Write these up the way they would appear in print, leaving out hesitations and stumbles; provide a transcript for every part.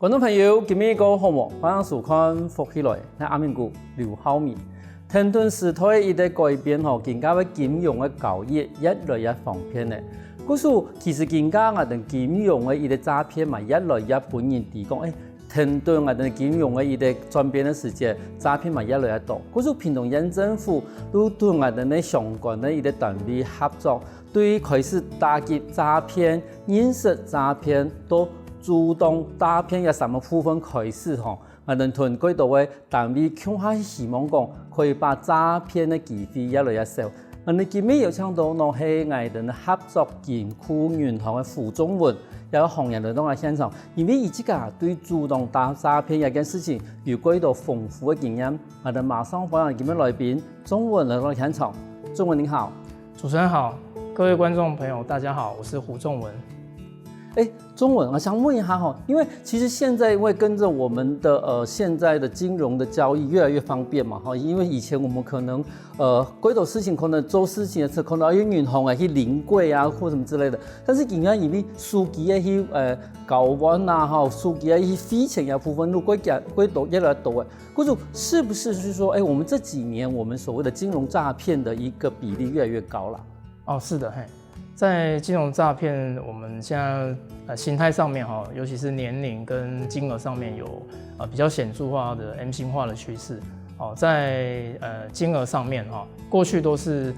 观众朋友，今日个好无？欢迎收看福起来，那阿明哥刘浩明。天顿时代伊的改变吼，更加嘅金融嘅交易越来越方便咧。故事其实更加我哋金融嘅伊的诈骗嘛，越来越本人提供天顿我哋金融嘅伊的转变嘅时间，诈骗嘛越来越多。故事平常县政府都同我哋呢相关嘅伊的单位合作，对开始打击诈骗、认识诈骗都。主动诈骗嘅什么部分开始吼，我哋团队度嘅单位向下希望讲，可以把诈骗嘅机会越来越少。我哋今日有請到呢係我哋合作金庫銀行嘅胡宗文，有行人嚟到我現場，因為伊自家對主動打詐騙一件事情有幾多豐富嘅經驗，我哋馬上歡迎今日來賓宗文嚟到現場。宗文您好，主持人好，各位觀眾朋友大家好，我是胡仲文。中文，我想問一下哈，因為其實現在因為跟着我們的現在的金融的交易越來越方便嘛哈，因為以前我們可能幾多事情可能做事情嘅時候可能要用銀行去臨櫃啊或什麼之類的，但是而家因為數據嘅去交換啊哈，數據嘅去費錢嘅部分都幾多越來越多誒，嗰種是不是說我們這幾年我們所謂的金融詐騙的一個比例越來越高啦？哦，是的，嘿。在金融詐騙，我們現在形態上面哈，尤其是年齡跟金額上面有比較顯著化的 M 型化的趨勢。哦，在金額上面哈，過去都是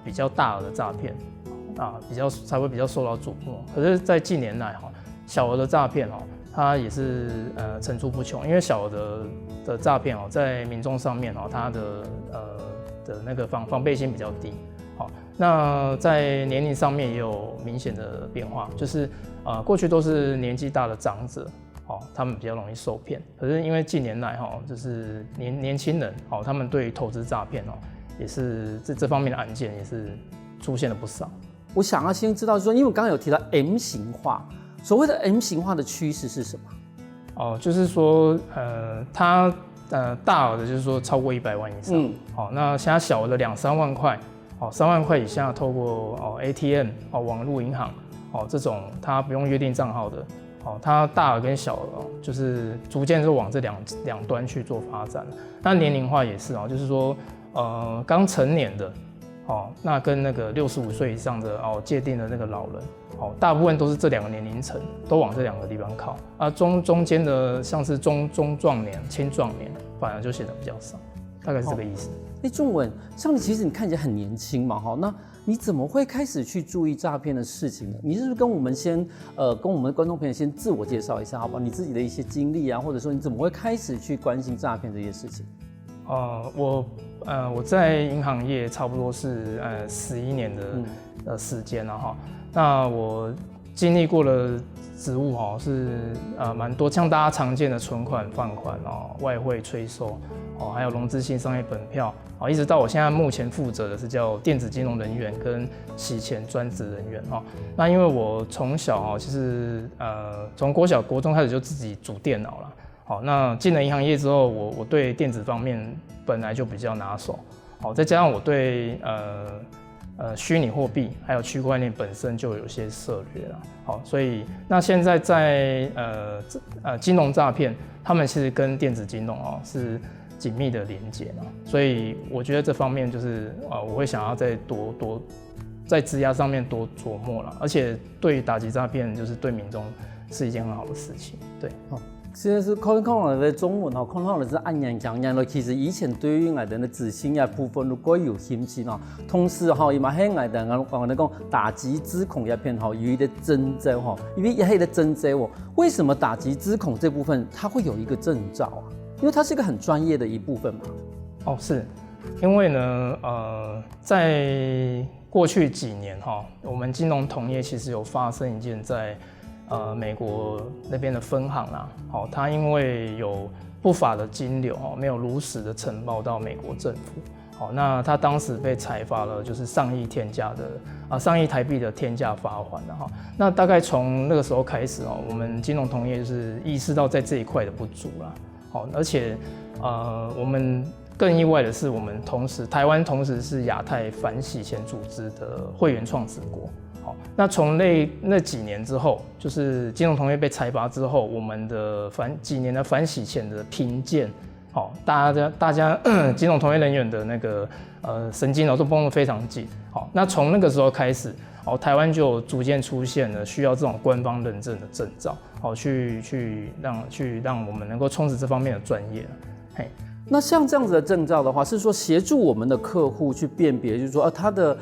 比較大額的詐騙啊，才會比較受到矚目。可是，在近年來哈，小額的詐騙哈，它也是層出不窮，因為小額的詐騙哦，在民眾上面哦，它的那個防備心比較低。好，那在年齡上面也有明顯的變化，就是過去都是年紀大的長者，他們比較容易受騙。可是因為近年來就是年輕人，他們對於投資詐騙也是這方面的案件也是出現了不少。我想要先知道說，因為我剛剛有提到 M 型化，所謂的 M 型化的趨勢是什麼？就是說它大額的就是說超過100萬以上，那現在小額的2-3萬塊。3萬塊以下，透過ATM、網絡銀行，這種它不用約定賬號的，它大額跟小額就是逐漸就往這兩端去做發展。那年齡化也是就是說剛成年的，那跟那個65歲以上的界定的那個老人，大部分都是這兩個年齡層，都往這兩個地方靠。中間的像是中壯年、青壯年，反而就顯得比較少。大概是這個意思。仲文，像你其實你看起來很年輕嘛，哈，那你怎麼會開始去注意詐騙的事情呢？你是不是跟我們先，跟我們的觀眾朋友先自我介紹一下，好不好？你自己的一些經歷啊，或者說你怎麼會開始去關心詐騙這些事情？我在銀行業差不多是11年的時間了哈。那我經歷過的職務是蠻多，像大家常見的存款、放款外匯催收。還有融資性商業本票，一直到我現在目前負責的是叫電子金融人員跟洗錢專職人員。那因為我從小其實從國小國中開始就自己組電腦了。那進了銀行業之後，我對電子方面本來就比較拿手。再加上我對虛擬貨幣還有區塊鏈本身就有些涉獵了。所以那現在在金融詐騙，他們其實跟電子金融是緊密的連結嘛，所以我覺得這方面就是我會想要再多在職涯上面多琢磨了，而且對打擊詐騙就是對民眾是一件很好的事情。對，其實是看我的中文看我是按樣講樣，其實以前對於我哋的資訊嘅部分如果有興趣同時伊嘛喺我哋講打擊資恐一片有一個徵兆因為也係一個徵兆為什麼打擊資恐這部分它會有一個徵兆啊？因為它是一個很專業的一部分嘛。是，因為呢，在過去幾年我們金融同業其實有發生一件在美國那邊的分行啦，它因為有不法的金流沒有如實的呈報到美國政府，那它當時被裁罰了，就是上億台幣的天價罰款了。那大概從那個時候開始我們金融同業就是意識到在這一塊的不足啦。而且我們更意外的是，我們台灣同時是亞太反洗錢組織的會員創始國。好，那从那几年之后，就是金融同业被裁拔之后，我们的几年的反洗钱的评鉴，好，大家金融同业人员的那个神经都绷得非常紧。好，那从那个时候开始，台湾就逐渐出现了需要这种官方认证的证照，好，去让我们能够充实这方面的专业。嘿。那像这样子的证照的话，是说协助我们的客户去辨别，就是说，他的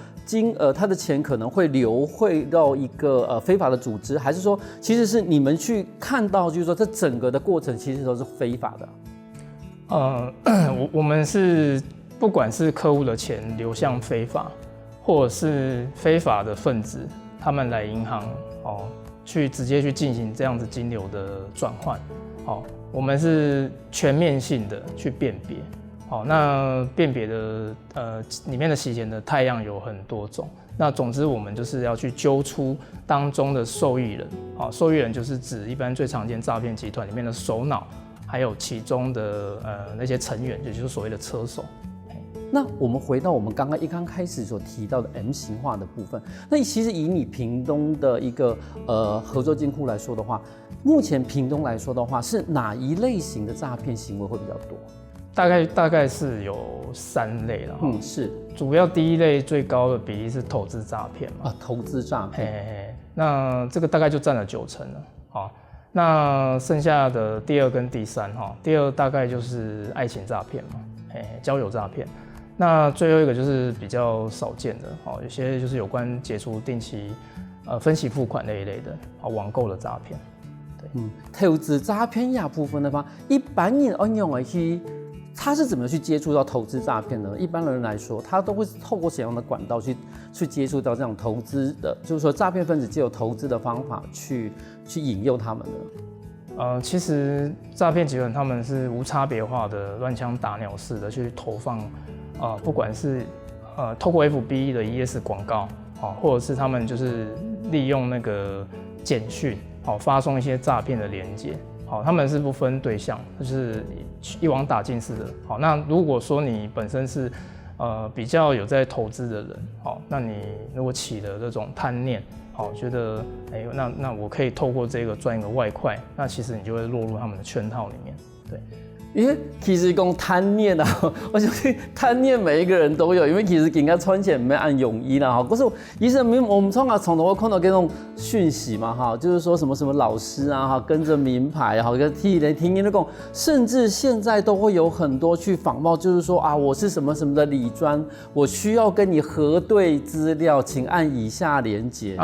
他的钱可能会流汇到一个非法的组织，还是说，其实是你们去看到，就是说，这整个的过程其实都是非法的。我们是不管是客户的钱流向非法，或者是非法的分子他们来银行去直接去进行这样子金流的转换，我们是全面性的去辨别，那辨别的里面的洗钱的态样有很多种。那总之我们就是要去揪出当中的受益人，受益人就是指一般最常见诈骗集团里面的首脑，还有其中的那些成员，也就是所谓的车手。那我们回到我们刚刚开始所提到的 M 型化的部分，那其实以你屏东的一个合作金库来说的话，目前屏东来说的话，是哪一类型的诈骗行为会比较多？大概是有3类了。是。主要第一类最高的比例是投资诈骗嘛。投资诈骗。那这个大概就占了90%了。好，那剩下的第2跟第3，第2大概就是爱情诈骗嘛，交友诈骗。那最后一个就是比较少见的，有些就是有关解除定期分期付款那一类的，网购的诈骗。对，投资诈骗呀部分的话，一般人应用去，他是怎么去接触到投资诈骗呢？一般人来说，他都会透过什么样的管道去接触到这种投资的，就是说诈骗分子借由投资的方法去引诱他们的。其实诈骗集团他们是无差别化的乱枪打鸟式的去投放。不管是透过 FB 的 ES 广告，或者是他们就是利用那个简讯，发送一些诈骗的连结，他们是不分对象，就是一网打尽式的。那如果说你本身是比较有在投资的人，那你如果起了这种贪念，觉得那我可以透过这个赚一个外快，那其实你就会落入他们的圈套里面，对。因为其实讲贪念啊，我相信贪念每一个人都有，因为其实应该穿钱没按泳衣啦哈。可是医生我们从头会看到这种讯息嘛哈，就是说什么老师啊哈，跟着名牌哈，跟替人听音的讲，甚至现在都会有很多去仿冒，就是说啊，我是什么什么的理专，我需要跟你核对资料，请按以下连结。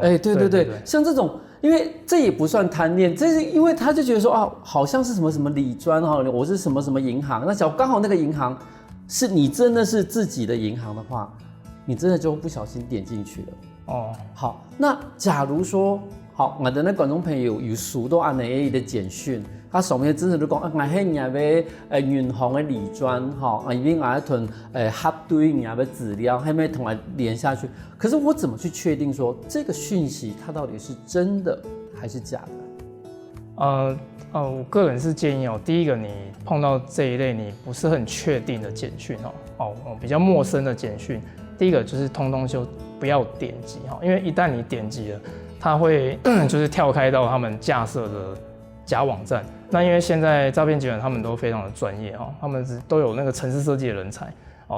对，像这种。因为这也不算贪念，这是因为他就觉得说好像是什么什么理专哈，我是什么什么银行，那刚好那个银行是你真的是自己的银行的话，你真的就不小心点进去了。好，那假如说我的那观众朋友有收到按那的简讯，他上面真的就讲我迄人要银行的理专伊边我同核对人的资料，还没同来连下去。可是我怎么去确定说这个讯息它到底是真的还是假的？我个人是建议第一个你碰到这一类你不是很确定的简讯比较陌生的简讯，第一个就是通通就不要点击因为一旦你点击了，它会就是跳开到他们架设的假网站。那因为现在诈骗集团他们都非常的专业他们都有那个程式设计的人才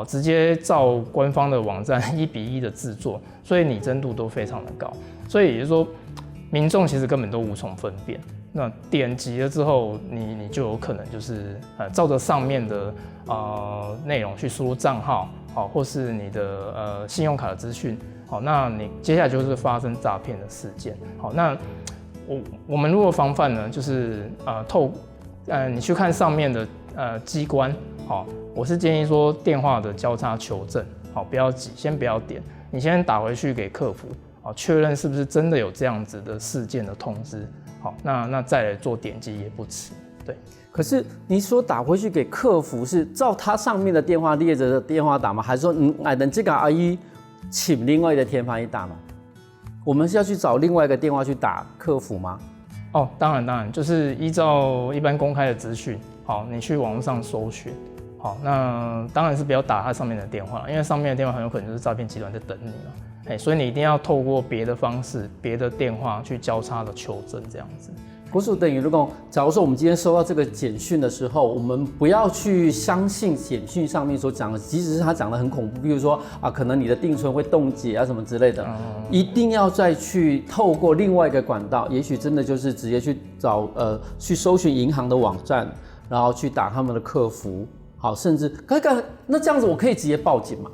直接照官方的网站1比1的制作，所以拟真度都非常的高。所以也就是说，民众其实根本都无从分辨。那点击了之后，你就有可能就是照着上面的内容去输入账号或是你的信用卡的资讯那你接下来就是发生诈骗的事件那我们如果防范呢，就是你去看上面的机关我是建议说电话的交叉求证不要急，先不要点，你先打回去给客服确认是不是真的有这样子的事件的通知那再来做点击也不迟。对。可是你说打回去给客服是照他上面的电话列着的电话打吗？还是说等这个阿姨请另外的电话一打吗？我们是要去找另外一个电话去打客服吗？当然，就是依照一般公开的资讯，你去网络上搜寻，那当然是不要打他上面的电话，因为上面的电话很有可能就是诈骗集团在等你了。所以你一定要透过别的方式、别的电话去交叉的求证，这样子。古属等于如果，假如说我们今天收到这个简讯的时候，我们不要去相信简讯上面所讲的，即使是他讲的很恐怖，比如说啊，可能你的定存会冻结啊什么之类的，一定要再去透过另外一个管道，也许真的就是直接去找去搜寻银行的网站，然后去打他们的客服，好，甚至那这样子我可以直接报警吗？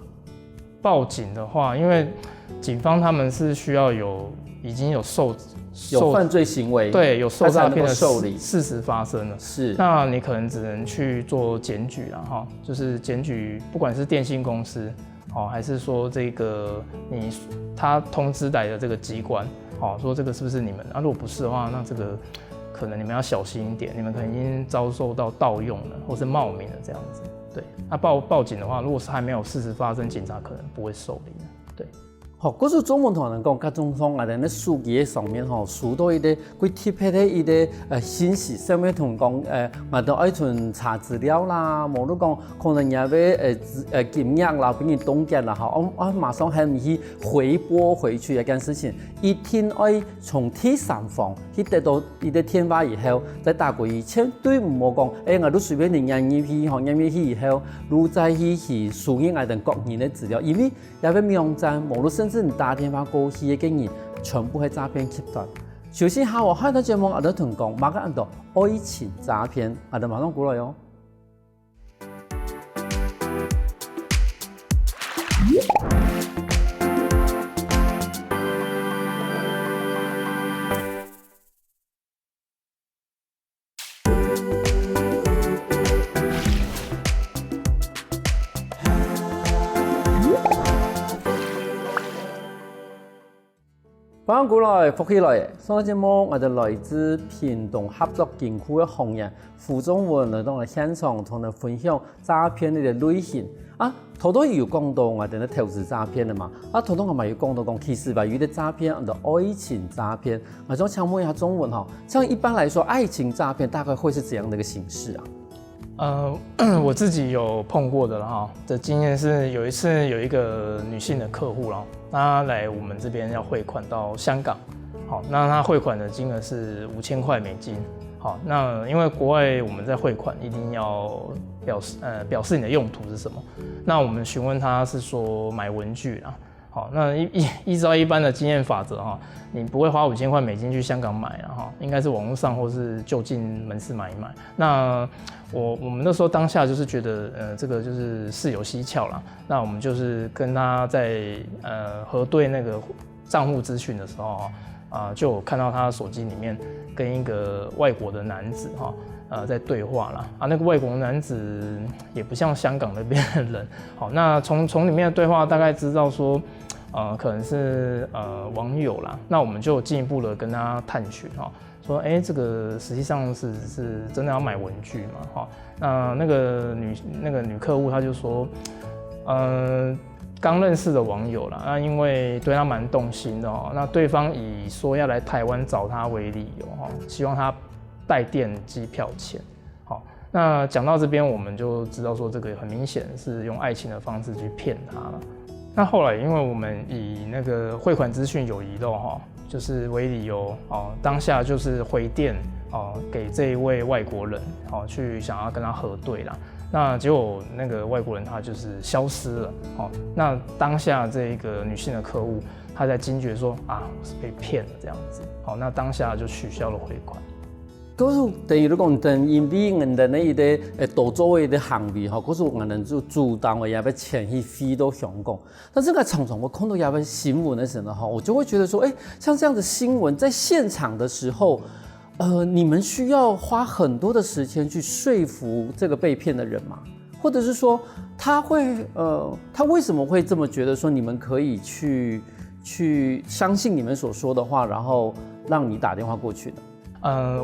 报警的话，因为警方他们是需要已经有犯罪行为，对，有受诈骗的受理事实发生了，是，那你可能只能去做检举啦，哈，就是检举，不管是电信公司，还是说这个他通知来的这个机关，说这个是不是你们？啊，如果不是的话，那这个可能你们要小心一点，你们可能已经遭受到盗用了，或是冒名了这样子。对，那报警的话，如果是还没有事实发生，警察可能不会受理的。对。好，嗰是中文同人讲，甲中方啊，咧书记上面吼，许多伊啲佢貼起啲伊啲信息，上面同講我哋愛從查資料啦，無都講可能也要金額啦，俾人凍結啦，我馬上係唔去回撥回去一件事情，一定愛從第三方去得到伊啲電話以後，再打過去，絕對唔好講，我都隨便你按入去，按入去以後，如再去輸入我哋個人嘅資料，因為也要網站，無都甚至你打電話過去嘅人，全部係詐騙集團。首先下我開到節目，我哋同講，馬上到愛情詐騙，我哋馬上過來喲。歡迎過來，福起來！上個節目我哋來自屏東合作金庫嘅紅人胡宗文來到我現場，同你分享詐騙嘅類型。頭都有講到我哋嘅投資詐騙啦嘛，頭都我咪有講到講，其實吧有啲詐騙，我哋愛情詐騙。我想請問一下中文哈，像一般來說，愛情詐騙大概會是怎樣的一個形式啊？我自己有碰過的哈的經驗是，有一次有一個女性的客戶啦，她來我們這邊要匯款到香港，好，那她匯款的金額是5000塊美金，好，那因為國外我們在匯款一定要表示你的用途是什麼，那我們詢問她是說買文具啦。好，那依照一般的經驗法則哈，你不會花5000塊美金去香港買啊哈，應該是網絡上或是就近門市買一買。那我們那時候當下就是覺得這個就是事有蹊蹺啦，那我們就是跟他在核對那個賬戶資訊的時候就有看到他手機裡面跟一個外國的男子哈。在對話啦，那個外國男子也不像香港那邊的人，好，那從裡面的對話大概知道說，可能是網友啦，那我們就進一步的跟他探尋哈，說，這個實際上是真的要買文具嘛，哈，那個女客戶她就說，剛認識的網友啦，那因為對他蠻動心的哦，那對方以說要來台灣找他為理由哈，希望他代墊機票錢，好，那講到這邊，我們就知道說這個很明顯是用愛情的方式去騙他了。那後來，因為我們以那個匯款資訊有遺漏哈，就是為理由哦，當下就是回電哦給這一位外國人哦，去想要跟他核對啦。那結果那個外國人他就是消失了哦。那當下這一個女性的客戶，她才驚覺說啊，我是被騙了這樣子，好，那當下就取消了匯款。嗰是等於你講，等因為人哋呢啲多做嘅行為，嗰是我哋就主動嘅也要錢去飛到香港。但是呢，常常我看到也要新聞的時候，我就會覺得說，像這樣的新聞，在現場的時候，你們需要花很多的時間去說服這個被騙的人嘛？或者是說，他為什麼會這麼覺得說，你們可以去相信你們所說的話，然後讓你打電話過去呢？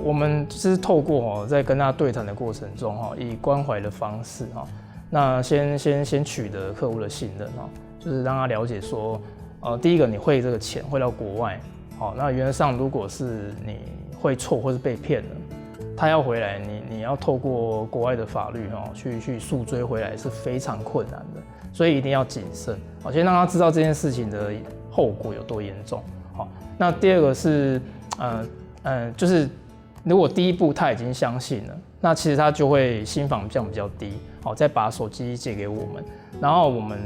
我們就是透過在跟他對談的過程中以關懷的方式那先取得客戶的信任就是讓他了解說，第一個你匯這個錢匯到國外，那原則上如果是你匯錯或是被騙了，他要回來你要透過國外的法律去訴追回來是非常困難的，所以一定要謹慎，先讓他知道這件事情的后果有多严重。好，那第二个是就是如果第一步他已经相信了，那其实他就会心防降比较低，好，再把手机借给我们，然后我们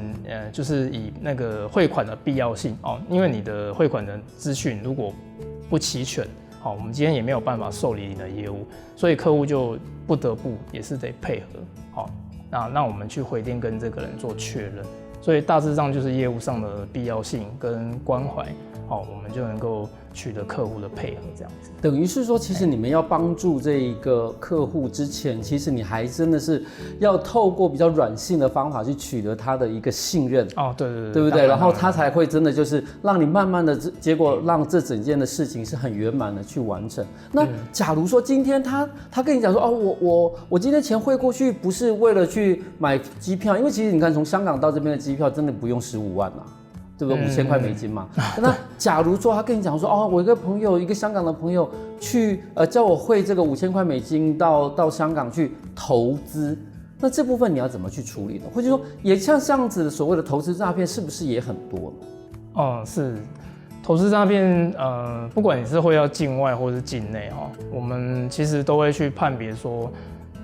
就是以那个汇款的必要性哦，因为你的汇款的资讯如果不齐全，好，我们今天也没有办法受理你的业务，所以客户就不得不也是得配合，好，那让我们去回电跟这个人做确认，所以大致上就是业务上的必要性跟关怀，好，我们就能够取得客户的配合，这样子。等于是说，其实你们要帮助这一个客户之前，其实你还真的是要透过比较软性的方法去取得他的一个信任。哦，对对对，对不对？然后他才会真的就是让你慢慢的，结果让这整件的事情是很圆满的去完成。那假如说今天他跟你讲说，哦，我今天钱汇过去不是为了去买机票，因为其实你看从香港到这边的机票真的不用15万啊。对不对？5000块美金嘛。那假如说他跟你讲说，哦，我一个朋友，一个香港的朋友去叫我汇这个5000块美金到香港去投资，那这部分你要怎么去处理呢？或者说，也像这样子的所谓的投资诈骗，是不是也很多呢？哦，是投资诈骗，不管你是会要境外或是境内哈，我们其实都会去判别说，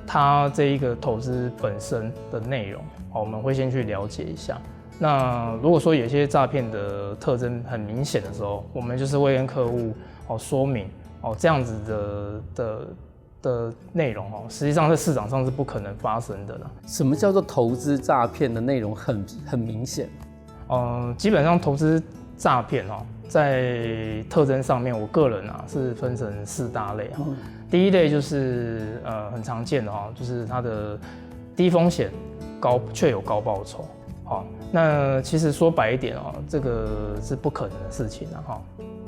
他这一个投资本身的内容，我们会先去了解一下。那如果说有些诈骗的特征很明显的时候，我们就是会跟客户说明这样子的内容实际上在市场上是不可能发生的啦。什么叫做投资诈骗的内容很明显？基本上投资诈骗在特征上面，我个人是分成4大类第一类就是很常见的就是它的低风险却有高报酬。好，那其实说白一点这个是不可能的事情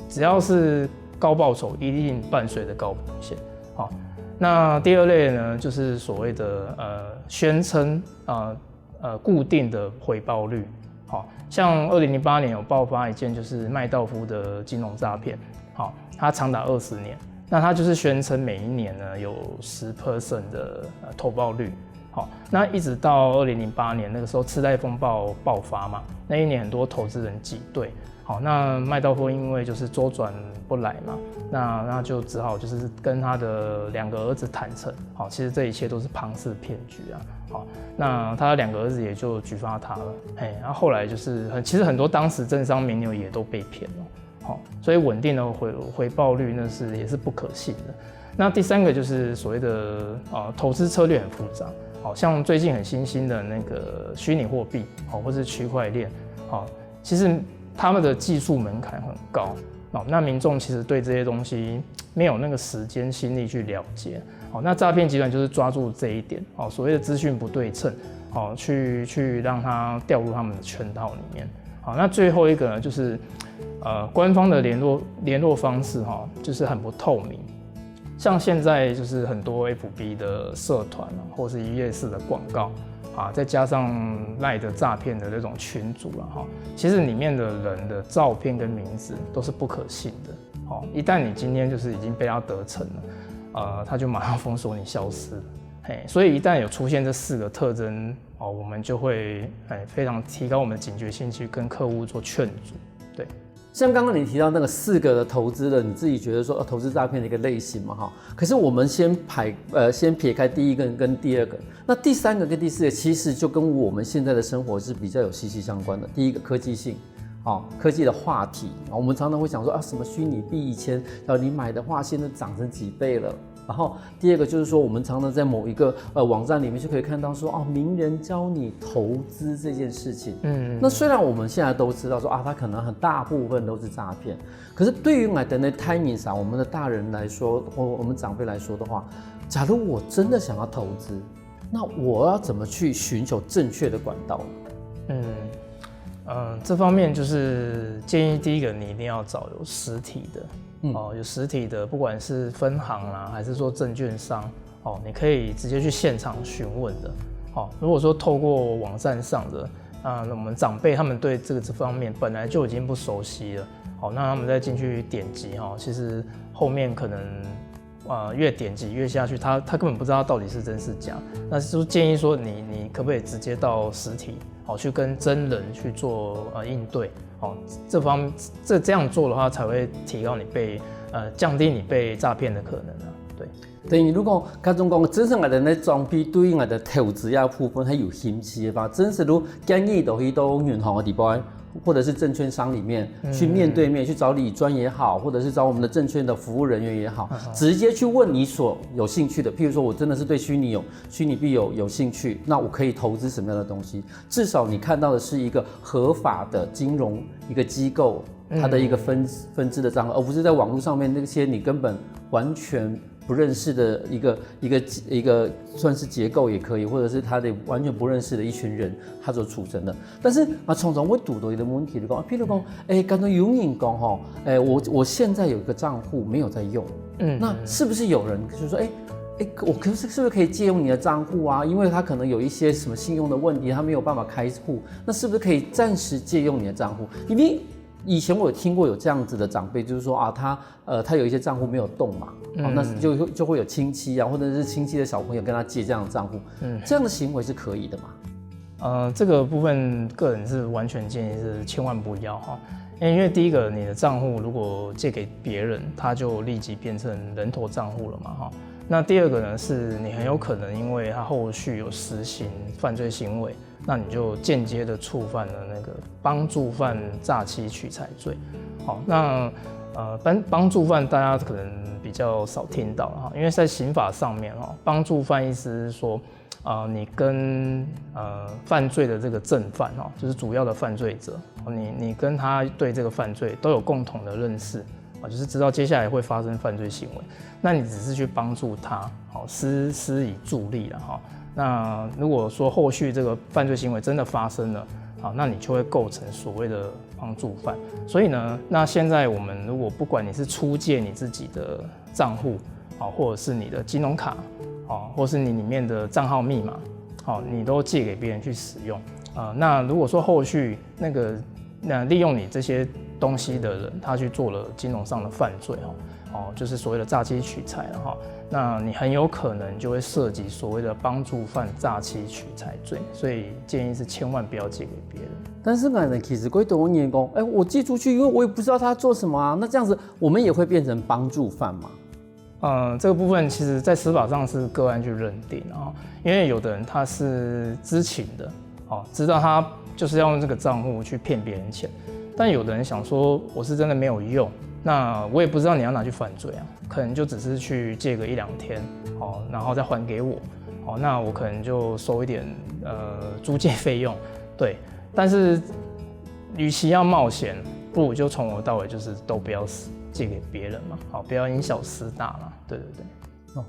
只要是高报酬，一定伴随着高风险。好，那第二类呢，就是所谓的宣称固定的回报率。好，像2008年有爆发一件就是麦道夫的金融诈骗，好，它长达20年，那它就是宣称每一年呢有10% 的投报率。好，那一直到2008年那个时候，次贷风暴爆发嘛，那一年很多投资人挤兑，好，那麦道夫因为就是周转不来嘛，那就只好就是跟他的2个儿子坦诚，好，其实这一切都是庞氏骗局好，那他2个儿子也就举发他了，然后后来就是其实很多当时政商名流也都被骗了，好，所以稳定的回报率那也是不可信的。那第3个就是所谓的投资策略很复杂。好像最近很新兴的那个虚拟货币，或是区块链，其实他们的技术门槛很高，那民众其实对这些东西没有那个时间心力去了解，那诈骗集团就是抓住这一点，所谓的资讯不对称，去让他掉入他们的圈套里面。好，那最后一个呢，就是官方的联络方式，就是很不透明。像现在就是很多 FB 的社团或是一页式的广告再加上LINE的诈骗的那种群组其实里面的人的照片跟名字都是不可信的。一旦你今天就是已经被他得逞了，他就马上封锁你消失了。所以一旦有出现这4个特征，我们就会非常提高我们的警觉性去跟客户做劝阻。对。像刚刚你提到那个4个的投资的，你自己觉得说投资诈骗的一个类型嘛可是我们先撇开第1个跟第2个，那第3个跟第4个其实就跟我们现在的生活是比较有息息相关的。第一个科技性，科技的话题，我们常常会讲说什么虚拟币以前你买的话现在涨成几倍了。然后第2个就是说，我们常常在某一个网站里面就可以看到说名人教你投资这件事情。那虽然我们现在都知道说它可能很大部分都是诈骗，可是对于我们的 timing 上，我们的大人来说，或我们长辈来说的话，假如我真的想要投资，那我要怎么去寻求正确的管道呢？这方面就是建议第1个，你一定要找有实体的。有实体的，不管是分行啦，还是说证券商，你可以直接去现场询问的。如果说透过网站上的，我们长辈他们对这方面本来就已经不熟悉了，那他们再进去点击，其实后面可能越点击越下去，他根本不知道到底是真是假。那就建议说你可不可以直接到实体，去跟真人去做应对，哦，这样做的话，才会提高你降低你被诈骗的可能啊。对，等于如果各种讲真实我哋嘅装备对我哋投资啊部分係有興趣嘅話，真實都建議到去到銀行嘅地方，或者是證券商裡面去面對面去找理專也好，或者是找我們的證券的服務人員也好，直接去問你所有興趣的。譬如說我真的是對虛擬幣有興趣，那我可以投資什麼樣的東西？至少你看到的是一個合法的金融一個機構，它的一個分支的賬號，而不是在網絡上面那些你根本完全不認識的一個算是結構也可以，或者是他的完全不認識的一群人，他所組成的。但是常常會遇到一個問題，就講，譬如講，剛才有人講我現在有一個賬戶沒有在用，那是不是有人就說，我是不是可以借用你的賬戶啊？因為他可能有一些什麼信用的問題，他沒有辦法開戶，那是不是可以暫時借用你的賬戶？因為以前我有聽過有這樣子的長輩，就是說啊，他有一些賬戶沒有動嘛，那就會有親戚啊，或者是親戚的小朋友跟他借這樣的賬戶，這樣的行為是可以的嗎？這個部分個人是完全建議是千萬不要哈，因為第一個你的賬戶如果借給別人，他就立即變成人頭賬戶了嘛哈。那第二個呢，是你很有可能因為他後續有實行犯罪行為，那你就間接的觸犯了那個幫助犯詐欺取財罪。好，那幫助犯大家可能比較少聽到哈，因為在刑法上面哈，幫助犯意思是說，你跟犯罪的這個正犯哈，就是主要的犯罪者，你跟他對這個犯罪都有共同的認識。就是知道接下來會發生犯罪行為，那你只是去幫助他，施以助力了哈。那如果說後續這個犯罪行為真的發生了，好，那你就會構成所謂的幫助犯。所以呢，那現在我們如果不管你是出借你自己的賬戶，或者是你的金融卡，或是你裡面的賬號密碼，你都借給別人去使用。那如果說後續那利用你這些東西的人，他去做了金融上的犯罪就是所謂的詐欺取財了哈，那你很有可能就會涉及所謂的幫助犯詐欺取財罪，所以建議是千萬不要借給別人。但是呢，其實歸多年講，我借出去，因為我也不知道他做什麼啊，那這樣子我們也會變成幫助犯嗎？這個部分其實在司法上是個案去認定啊，因為有的人他是知情的，知道他就是要用這個賬戶去騙別人錢，但有的人想說我是真的沒有用，那我也不知道你要拿去犯罪啊，可能就只是去借個1-2天，然後再還給我，那我可能就收一點租借費用，對，但是與其要冒險，不如就從頭到尾就是都不要借給別人嘛，好，不要因小失大啦，對對對。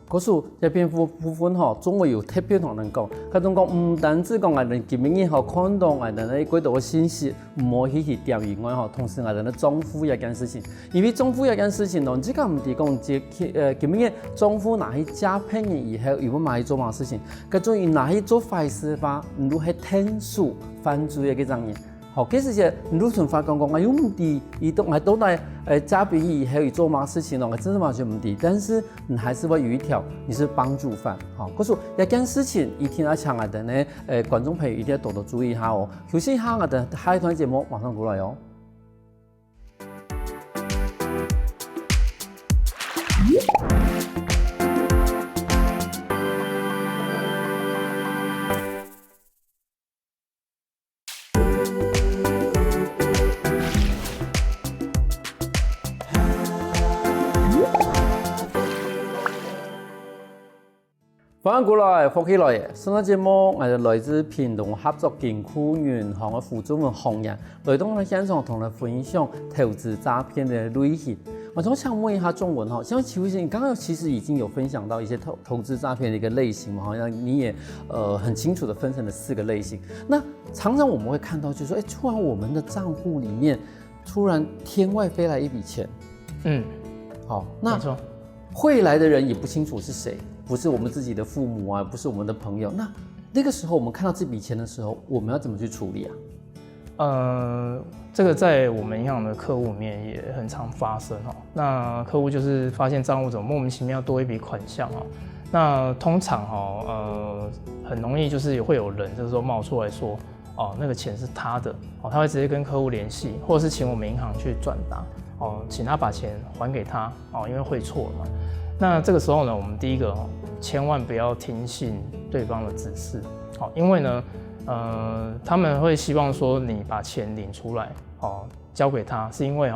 嗰數一邊部分總會有特別同人講，佢種講唔單止講我哋見面以後看到我哋咧嗰度嘅信息，唔好去釣以外同時我哋咧裝付一件事情，因為裝付一件事情，你即刻唔係講見面裝付拿去詐騙嘅以後，如果買去做乜事情，嗰種拿去做壞事法，唔如係天數犯罪嘅嗰種嘢。好，其實你如果發講我有唔對，我都來詐騙以後做乜事情我真係完全唔對，但是你還是會有一條，你是幫助犯。好，嗰時一件事情一定要搶我哋呢，觀眾朋友一定要多多注意一下哦。休息一下，我哋下一段節目馬上過來哦。翻過來，福起來！上個節目我哋來自屏東合作金庫銀行嘅副總監洪仁來到我哋現場同你分享投資詐騙嘅類型。我想問一下中文哈，像邱醫生，你剛剛其實已經有分享到一些投資詐騙的一個類型嘛，好像你也很清楚的分成了4個類型。那常常我們會看到，就是說，突然我們的賬戶裡面突然天外飛來一筆錢，好，那匯來的人也不清楚是誰。不是我們自己的父母啊，不是我們的朋友。那個時候我們看到這筆錢的時候，我們要怎麼去處理啊？這個在我們銀行的客戶裡面也很常發生哦。那客戶就是發現賬戶怎麼莫名其妙多一筆款項哦。那通常很容易就是會有人就是說冒出來說，那个钱是他的他会直接跟客户联系，或者是请我们银行去转达请他把钱还给他因为汇错了嘛。那这个时候呢，我们第一个千万不要听信对方的指示因为呢他们会希望说你把钱领出来交给他，是因为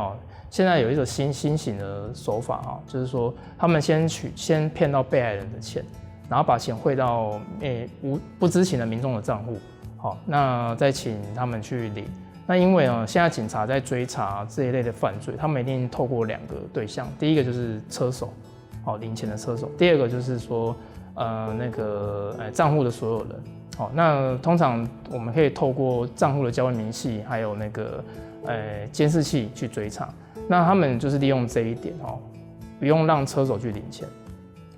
现在有一个新型的手法就是说他们先骗到被害人的钱，然后把钱汇到不知情的民众的账户那再请他们去领。那因为现在警察在追查这一类的犯罪，他们一定透过2个对象，第一个就是车手领钱的车手，第二个就是说那个账户的所有人那通常我们可以透过账户的交易明细，还有那个监视器去追查。那他们就是利用这一点不用让车手去领钱，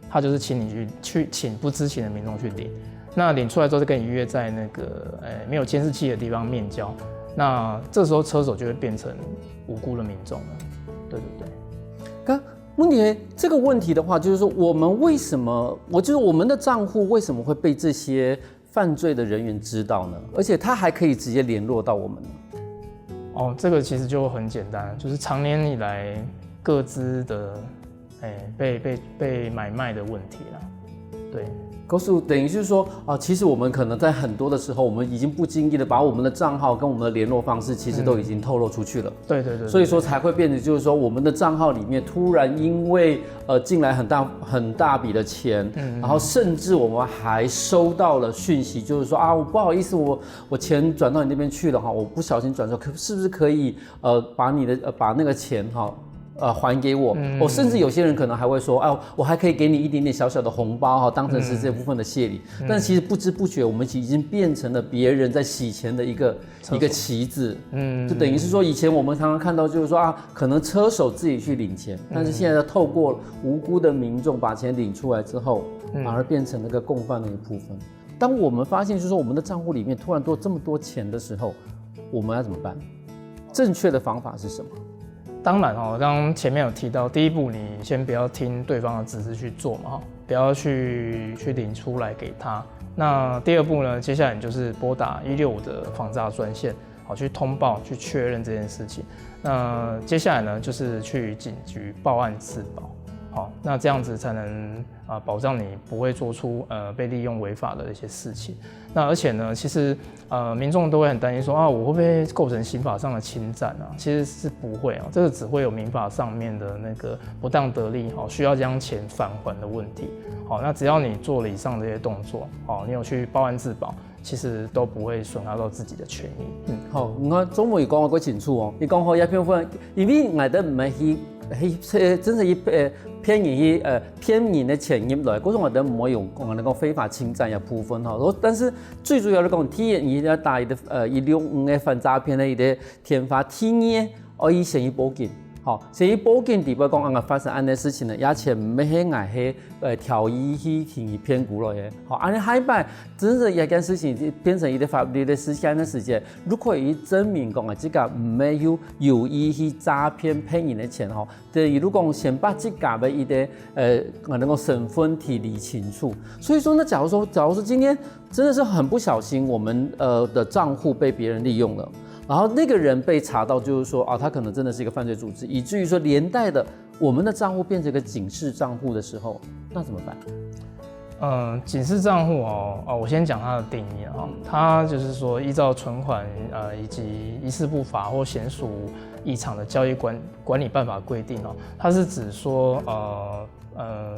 他就是请你去请不知情的民众去领。那领出来之后，再跟你约在那个没有监视器的地方面交。那这时候车手就会变成无辜的民众了。对。刚问题这个问题的话，就是说我们为什么，我们的账户为什么会被这些犯罪的人员知道呢？而且他还可以直接联络到我们呢？这个其实就很简单，就是长年以来各自的被买卖的问题啦。对。告诉等于就是说其实我们可能在很多的时候，我们已经不经意的把我们的账号跟我们的联络方式，其实都已经透露出去了。对。所以说才会变成就是说，我们的账号里面突然因为进来很大笔的钱，然后甚至我们还收到了讯息，就是说我不好意思，我钱转到你那边去了我不小心转错，是不是可以把那个钱还给我？甚至有些人可能还会说，我还可以给你一点点小小的红包当成是这部分的谢礼。但其实不知不觉，我们已经变成了别人在洗钱的一个棋子。就等于是说，以前我们常常看到就是说可能车手自己去领钱，但是现在透过无辜的民众把钱领出来之后，反而变成了个共犯的一部分。当我们发现就是说我们的账户里面突然多这么多钱的时候，我们要怎么办？正确的方法是什么？当然刚刚前面有提到，第一步你先不要听对方的指示去做嘛不要去领出来给他。那第二步呢，接下来你就是拨打165的防诈专线去通报，去确认这件事情。那接下来呢，就是去警局报案自保。那这样子才能保障你不会做出被利用违法的一些事情。那而且呢，其实民众都会很担心说我会不会构成刑法上的侵占其实是不会这个只会有民法上面的那个不当得利需要将钱返还的问题。那只要你做了以上这些动作你有去报案自保，其实都不会损害到自己的权益。好，你看中文讲得够清楚你讲好一部分，因为我哋唔係真係骗人的錢入來，嗰種我哋唔可以用我哋講非法侵佔嘅部分但是最主要嚟講，體現而家大一6嘅反詐騙咧，佢哋天發體驗可以先去報警。先去報警，代表講發生安啲事情呢，而且唔係捱去調醫去聽騙股落嘅。安尼下擺，真係一件事情變成一個法律的事件的時間，如果可以證明講這個唔係有意去詐騙騙人的錢就如果講先把這個的一個我哋講身份體理清楚。所以說呢，假如說今天真的是很不小心，我們的賬戶被別人利用了。然後那個人被查到，就是說他可能真的是一個犯罪組織，以至於說連帶的我們的賬戶變成一個警示賬戶的時候，那怎麼辦？警示賬戶我先講它的定義它就是說依照存款以及疑似不法或顯屬異常的交易管理辦法規定它是指說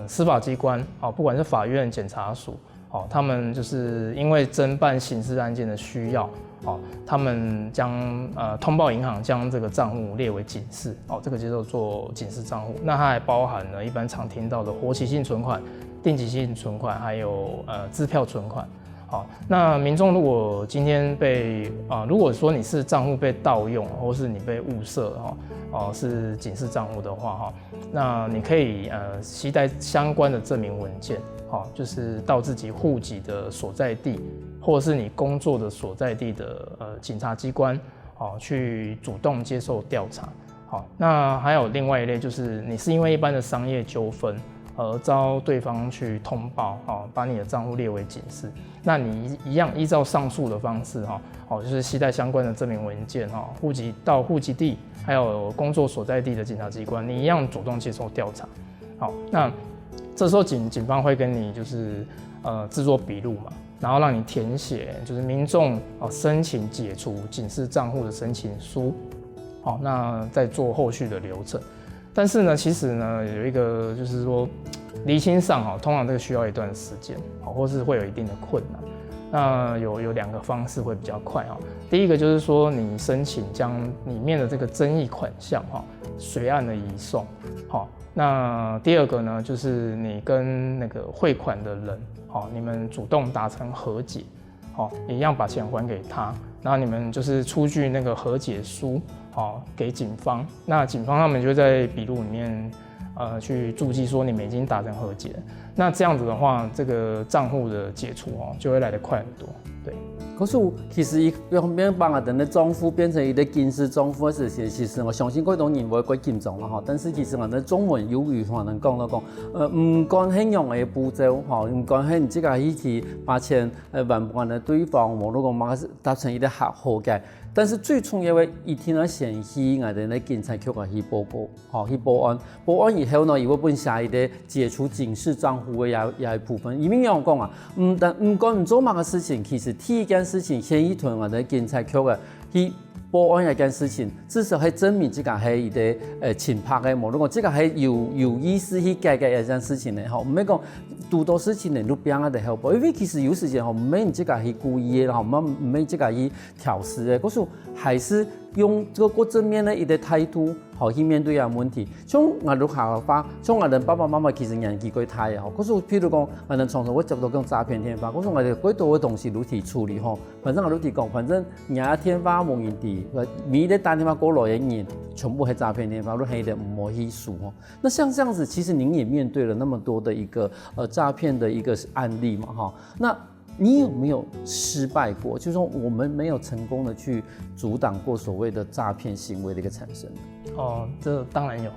司法機關不管是法院、檢察署他們就是因為偵辦刑事案件的需要。他們將通報銀行將這個賬戶列為警示這個叫做警示賬戶。那它還包含了一般常聽到的活期性存款、定期性存款，還有支票存款。那民眾如果今天如果說你是賬戶被盜用，或是你被誤設是警示賬戶的話那你可以攜帶相關的證明文件就是到自己戶籍的所在地，或者是你工作的所在地的警察機關去主動接受調查。那還有另外一類，就是你是因為一般的商業糾紛遭对方去通报，把你的账户列为警示，那你一样依照上述的方式，就是携带相关的证明文件，户籍到户籍地，还有工作所在地的警察机关，你一样主动接受调查。好，那这时候警方会跟你就是制作笔录嘛，然后让你填写就是民众申请解除警示账户的申请书，好，那再做后续的流程。但是呢，其实呢有一个就是说厘清上通常这个需要一段时间，或是会有一定的困难。那有2个方式会比较快。第一个就是说你申请将里面的这个争议款项随案的移送。那第2个呢，就是你跟那个汇款的人，你们主动达成和解，一样把钱还给他，然后你们就是出具那个和解书，给警方。那警方他们就在笔录里面，去注记说你们已经达成和解了。那这样子的话，这个账户的解除就会来得快很多。对。可是其实伊用变把我的账户变成一个刑事账户的事情，其实我相信各种人会几严重啦哈。但是其实我的中文有语话能讲到讲，唔干很用的步骤哈，唔干很即个去把钱还还的对方，无如果嘛达成一个和解。但是最重要的，一天啊先去我哋咧警察局去报告，去报案。报案以後呢，如果本下一個解除警示賬戶嘅也部分，移民樣講啊，唔講唔做乜嘅事情，其實第一件事情先去同我哋警察局嘅去報案一件事情，至少係證明這個係一個前拍嘅，無論講這個係有意思去解決一件事情嘅，唔係講多多事情嚟都變啊嚟後報，因為其實有時間唔係這個係故意嘅，唔係這個係挑事嘅，嗰時還是用這個正面的一個態度，去面對啊問題。像我哋下話，像我哋爸爸媽媽其實年紀過大嘅，嗰時譬如講，我哋從頭我接到講詐騙電話，嗰時我哋幾多嘅東西都提處理，反正我都提講，反正廿電話冇人哋，每日打電話過來嘅人，全部係詐騙電話，都係的唔可以數。那像這樣子，其實您也面對了那麼多的一個詐騙的一個案例嘛，那你有沒有失敗過？就是說我們沒有成功的去阻擋過所謂的詐騙行為的一個產生。這當然有。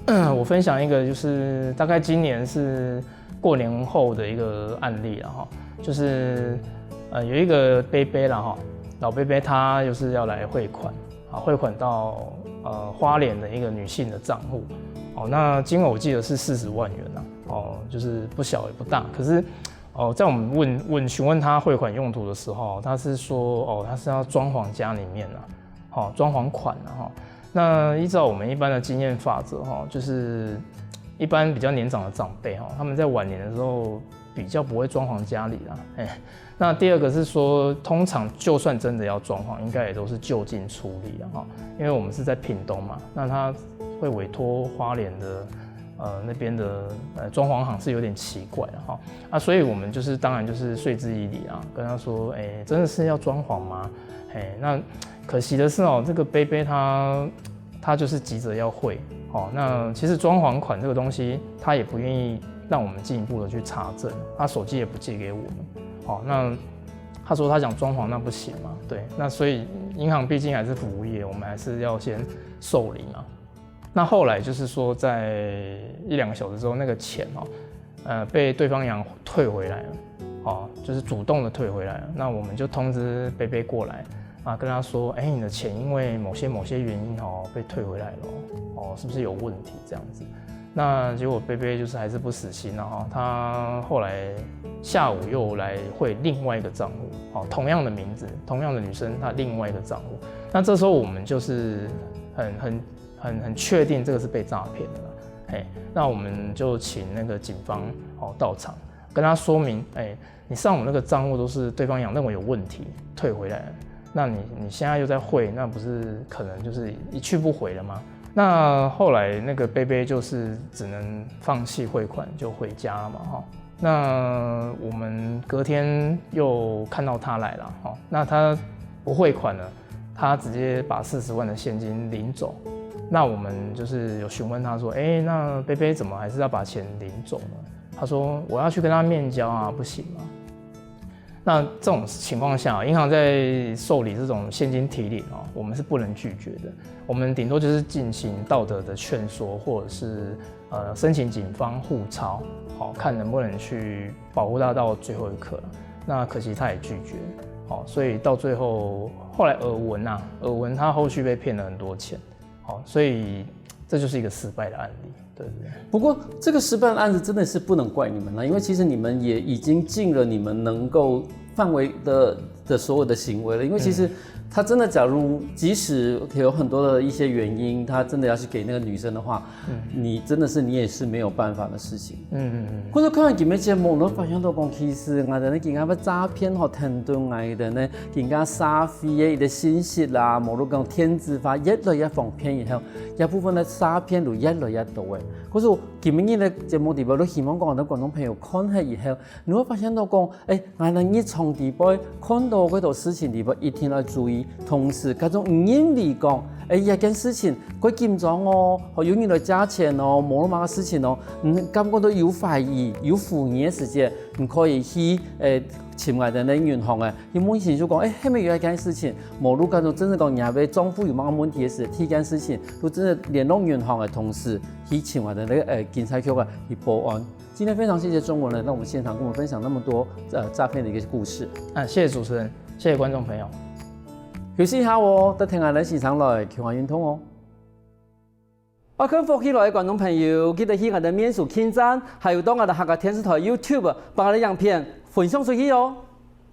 那我分享一個，就是大概今年是過年後的一個案例啦，就是有一個伯伯啦，老伯伯他就是要來匯款，匯款到花蓮的一個女性的賬戶，那金額我記得是40萬元啦，就是不小也不大，可是在我們詢問他匯款用途的時候，他是說他是要裝潢家裡面啦，裝潢款啦，那依照我們一般的經驗法則，就是一般比較年長的長輩，他們在晚年的時候比較不會裝潢家裡啦。那第2個是說，通常就算真的要裝潢，應該也都是就近處理啦，因為我們是在屏東嘛，那他會委託花蓮的那邊的裝潢行是有點奇怪的，所以我們就是當然就是說之以理啊，跟他說，真的是要裝潢嗎？那可惜的是這個伯伯他就是急着要匯，那其實裝潢款這個東西，他也不願意讓我們進一步的去查證，他手機也不借給我們，那他說他想裝潢那不行嘛，對，那所以銀行畢竟還是服務業，我們還是要先受理嘛。那後來就是說，在1-2個小時之後，那個錢被對方銀行退回來了，就是主動的退回來了。那我們就通知伯伯過來啊，跟他說，你的錢因為某些原因被退回來了，是不是有問題這樣子？那結果伯伯就是還是不死心了，他後來下午又來匯另外一個賬戶，同樣的名字，同樣的女生，她另外一個賬戶。那這時候我們就是很確定這個是被詐騙的了，那我們就請那個警方到場，跟他說明，你上我那個賬戶都是對方銀行認為有問題退回來了，那你現在又在匯，那不是可能就是一去不回了嗎？那後來那個伯伯就是只能放棄匯款就回家了嘛，那我們隔天又看到他來了，那他不匯款了，他直接把40萬的現金領走。那我們就是有詢問他說，那伯伯怎麼還是要把錢領走呢？他說我要去跟他面交啊，不行嗎？那這種情況下，銀行在受理這種現金提領，我們是不能拒絕的，我們頂多就是進行道德的勸說，或者是申请警方护抄，好，看能不能去保护他到最后一刻。那可惜他也拒绝，好，所以到最后来耳闻他后续被骗了很多钱，好，所以这就是一个失败的案例。对。不过这个失败的案子真的是不能怪你们了，因为其实你们也已经尽了你们能够范围的所有的行为了。因为其实他真的，假如即使有很多的一些原因，他真的要去给那个女生的话，你真的是你也是没有办法的事情。或者看完今日节目，我发现到讲，其实我哋呢，更加要诈骗和团队外的呢，更加沙飞的信息啦，无论讲电子化越来越方便以后，一部分的诈骗就越来越多诶。可是今日的节目里边，都希望讲我哋觀眾朋友看下以後，你會發現到講，我哋日常地邊看到嗰度事情地邊一定要注意。同時，嗰種唔認為講，一件事情佢檢咗哦，有人來加錢哦，冇乜嘅事情哦，感覺到有懷疑、有負面嘅時間，唔可以去前外的那銀行誒，有冇先就講，係咪有一件事情，無論嗰種真正講認為政府有乜問題嘅事，第一件事情都真係聯絡銀行嘅同時，去前外的那個警察局去報案。今天非常謝謝中文呢，讓我們現場跟我們分享那麼多詐騙的一個故事。謝謝主持人，謝謝觀眾朋友。休息一下哦，得聽下你現場來橋下運通哦。我跟福起來的觀眾朋友，記得去我的面書網站，還有到我的客家電視台 YouTube 把我的影片分享出去哦。